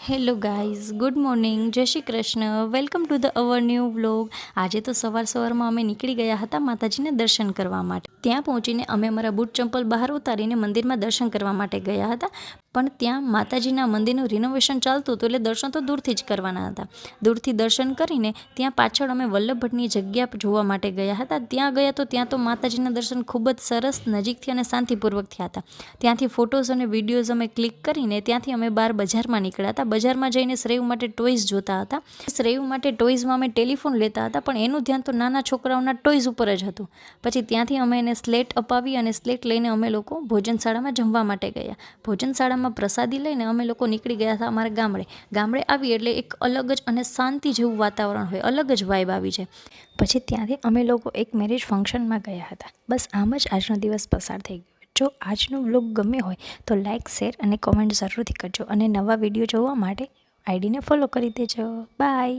Hello guys, good morning, જય Shri Krishna, welcome to the our new vlog. આજે તો સવારમાં અમે નીકળી ગયા હતા માતાજીને દર્શન કરવા માટે. ત્યાં પહોંચીને અમે અમારા બૂટ ચંપલ બહાર ઉતારીને મંદિરમાં દર્શન કરવા માટે ગયા હતા. પણ ત્યાં માતાજીના મંદિરનું રિનોવેશન ચાલતું હતું, એટલે દર્શન તો દૂરથી જ કરવાના હતા. દૂરથી દર્શન કરીને ત્યાં પાછળ અમે વલ્લભ ભટ્ટની જગ્યા જોવા માટે ગયા હતા. ત્યાં તો માતાજીના દર્શન ખૂબ જ સરસ નજીકથી અને શાંતિપૂર્વક થયા હતા. ત્યાંથી ફોટોઝ અને વિડીયોઝ અમે ક્લિક કરીને ત્યાંથી અમે બહાર બજારમાં નીકળ્યા હતા. બજારમાં જઈને શ્રેયુ માટે ટોયઝ જોતા હતા. શ્રેયુ માટે ટોયઝમાં અમે ટેલિફોન લેતા હતા, પણ એનું ધ્યાન તો નાના છોકરાઓના ટોયઝ ઉપર જ હતું. પછી ત્યાંથી અમે એને સ્લેટ અપાવી અને સ્લેટ લઈને અમે લોકો ભોજનશાળામાં જમવા માટે ગયા. ભોજનશાળામાં પ્રસાદી લઈને અમે લોકો નીકળી ગયા હતા અમારા ગામડે આવી એટલે એક અલગ જ અને શાંતિ જેવું વાતાવરણ હોય, અલગ જ વાઇબ આવી જાય. પછી ત્યાંથી અમે લોકો એક મેરેજ ફંક્શનમાં ગયા હતા. બસ આમ જ આજનો દિવસ પસાર થઈ ગયો. જો આજનો વ્લોગ ગમ્યો હોય તો લાઇક, શેર અને કોમેન્ટ જરૂરથી કરજો, અને નવા વિડીયો જોવા માટે આઈડીને ફોલો કરી દેજો. બાય.